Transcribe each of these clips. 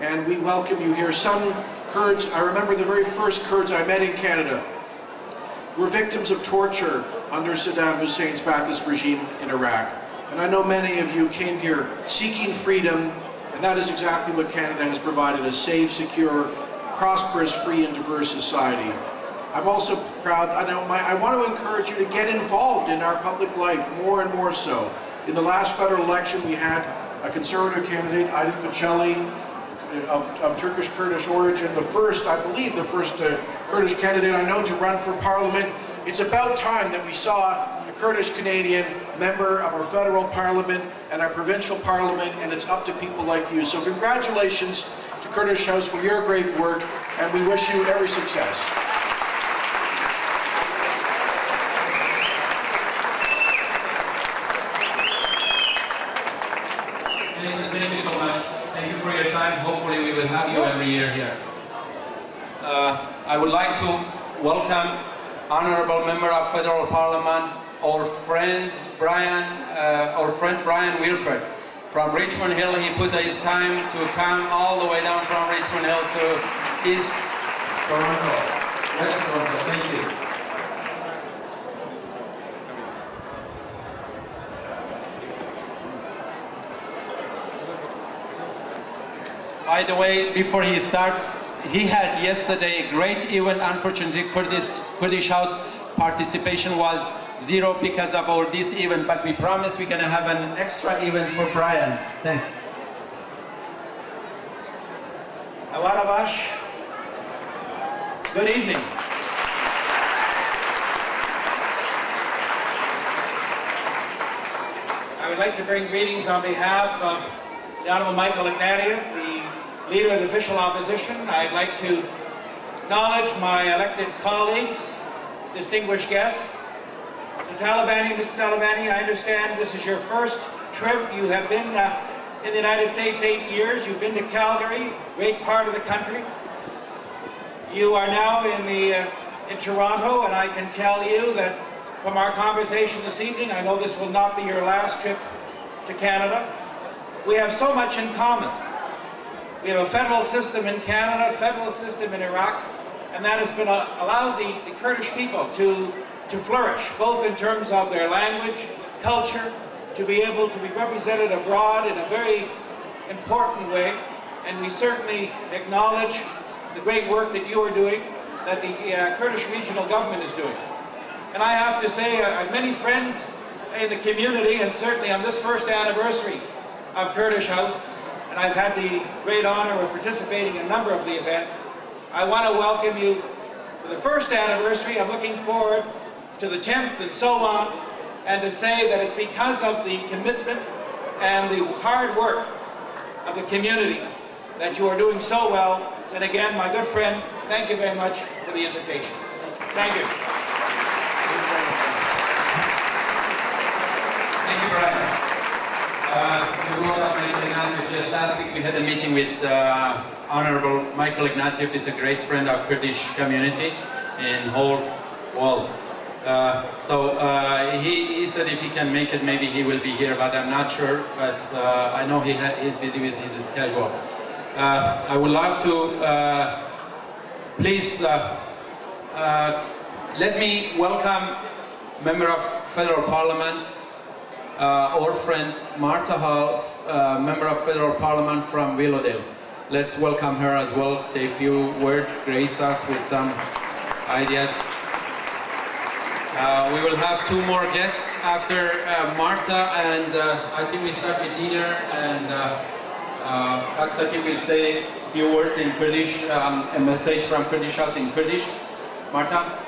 and we welcome you here. Some Kurds, I remember the very first Kurds I met in Canada, were victims of torture under Saddam Hussein's Ba'athist regime in Iraq. And I know many of you came here seeking freedom, and that is exactly what Canada has provided, a safe, secure, prosperous, free, and diverse society. I'm also proud, I want to encourage you to get involved in our public life more and more so. In the last federal election, we had a conservative candidate, Aydin Kocaeli, of Turkish Kurdish origin, I believe the first Kurdish candidate I know to run for parliament. It's about time that we saw a Kurdish Canadian member of our federal parliament and our provincial parliament, and it's up to people like you. So congratulations to Kurdish House for your great work, and we wish you every success. Thank you so much. Thank you for your time. Hopefully we will have you every year here. I would like to welcome Honorable Member of Federal Parliament, our friend Brian Wilfred from Richmond Hill. He put his time to come all the way down from Richmond Hill to East Toronto, West Toronto. Thank you. By the way, before he starts, he had yesterday a great event. Unfortunately, Kurdish House participation was 0 because of this event, but we promise we're going to have an extra event for Brian. Thanks. Awarabash. Good evening. I would like to bring greetings on behalf of the Honorable Michael Ignatieff, the Leader of the Official Opposition. I'd like to acknowledge my elected colleagues, distinguished guests. Mr. Talabani, Mrs. Talabani, I understand this is your first trip. You have been in the United States 8 years. You've been to Calgary, great part of the country. You are now in Toronto, and I can tell you that from our conversation this evening, I know this will not be your last trip to Canada. We have so much in common. We have a federal system in Canada, a federal system in Iraq, and that has been allowed the Kurdish people to flourish, both in terms of their language, culture, to be able to be represented abroad in a very important way. And we certainly acknowledge the great work that you are doing, that the Kurdish regional government is doing. And I have to say, I have many friends in the community, and certainly on this first anniversary of Kurdish House, and I've had the great honor of participating in a number of the events. I want to welcome you to the first anniversary. I'm looking forward to the 10th and so on, and to say that it's because of the commitment and the hard work of the community that you are doing so well. And again, my good friend, thank you very much for the invitation. Thank you. Thank you, Brian. The role of Michael Ignatieff, just last week we had a meeting with Honorable Michael Ignatieff. He's a great friend of Kurdish community in whole world. He said if he can make it, maybe he will be here, but I'm not sure. But I know he's busy with his schedule. I would love to please let me welcome Member of Federal Parliament, our friend Martha Hall, Member of Federal Parliament from Willowdale. Let's welcome her as well, say a few words, grace us with some ideas. We will have 2 more guests after Martha, and I think we start with dinner, and Aksaki will say a few words in Kurdish, a message from Kurdish House in Kurdish. Martha?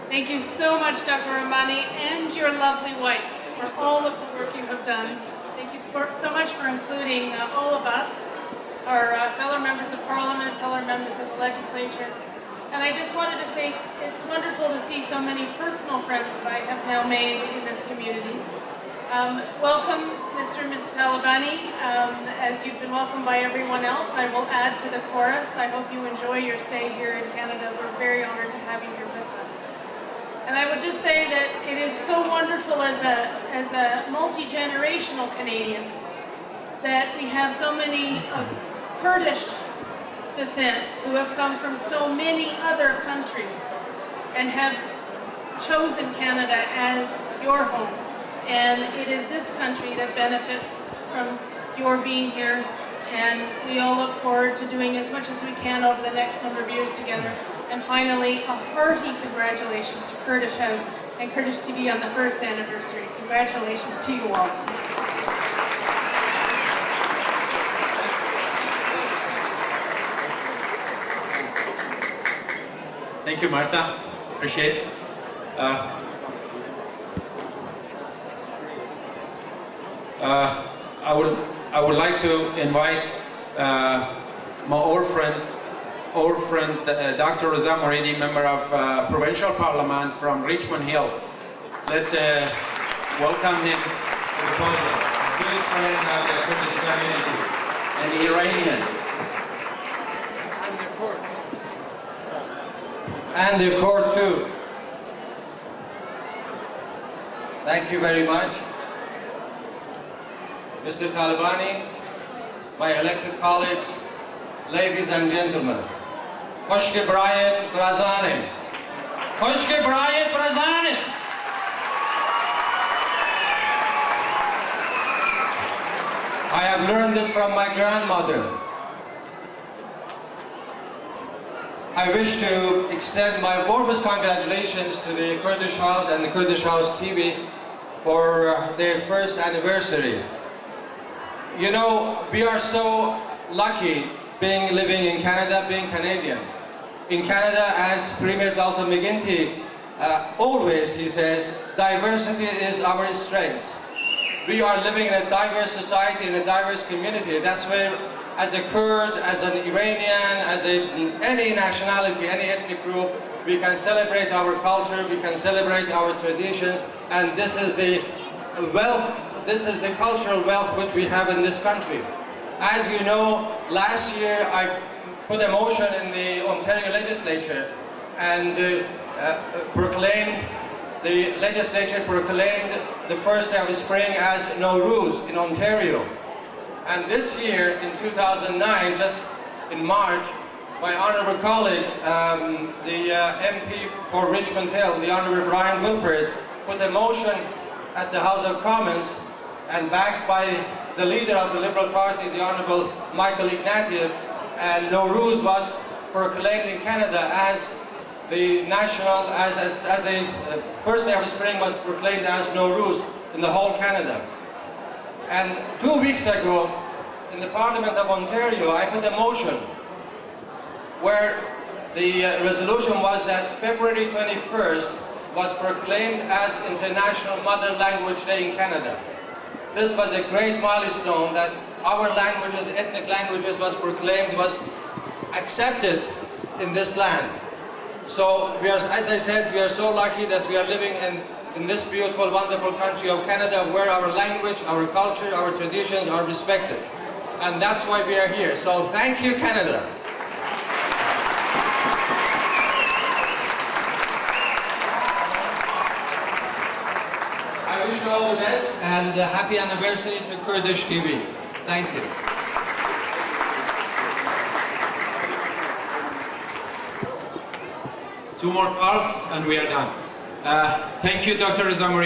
Thank you so much, Dr. Rahmani, and your lovely wife for all of the work you have done. Thank you so much for including all of us, our fellow members of Parliament, fellow members of the legislature. And I just wanted to say it's wonderful to see so many personal friends that I have now made in this community. Welcome, Mr. and Ms. Talabani. As you've been welcomed by everyone else, I will add to the chorus. I hope you enjoy your stay here in Canada. We're very honored to have you here with us. And I would just say that it is so wonderful as a multi-generational Canadian that we have so many of Kurdish descent who have come from so many other countries and have chosen Canada as your home. And it is this country that benefits from your being here, and we all look forward to doing as much as we can over the next number of years together. And finally, a hearty congratulations to Kurdish House and Kurdish TV on the 1st anniversary. Congratulations to you all. Thank you, Marta. Appreciate it. I would like to invite my old friend Dr. Reza Moridi, member of Provincial Parliament from Richmond Hill. Let's welcome him to the podium. Good friend of the Kurdish community and Iranian. And the court too. Thank you very much. Mr. Talabani, my elected colleagues, ladies and gentlemen. Khoshke Brayet Brazanim. Khoshke Brayet Brazanim. I have learned this from my grandmother. I wish to extend my warmest congratulations to the Kurdish House and the Kurdish House TV for their 1st anniversary. You know, we are so lucky living in Canada, being Canadian. In Canada, as Premier Dalton McGuinty always, he says, diversity is our strength. We are living in a diverse society, in a diverse community. That's where, as a Kurd, as an Iranian, as any nationality, any ethnic group, we can celebrate our culture, we can celebrate our traditions, and this is the wealth, this is the cultural wealth which we have in this country. As you know, last year I put a motion in the Ontario legislature and the legislature proclaimed the first day of spring as Nowruz in Ontario. And this year, in 2009, just in March, my honourable colleague, the MP for Richmond Hill, the Honourable Brian Wilford, put a motion at the House of Commons and backed by the leader of the Liberal Party, the Honourable Michael Ignatieff, and Nowruz was proclaimed in Canada as the national, as a first day of spring was proclaimed as Nowruz in the whole Canada. And 2 weeks ago, in the Parliament of Ontario, I put a motion where the resolution was that February 21st was proclaimed as International Mother Language Day in Canada. This was a great milestone that our languages, ethnic languages, was proclaimed, was accepted in this land. So we are, as I said, we are so lucky that we are living in this beautiful, wonderful country of Canada, where our language, our culture, our traditions are respected. And that's why we are here. So thank you, Canada. I wish you all the best and happy anniversary to Kurdish TV. Thank you. Two more calls and we are done. Thank you, Dr. Reza Moridi.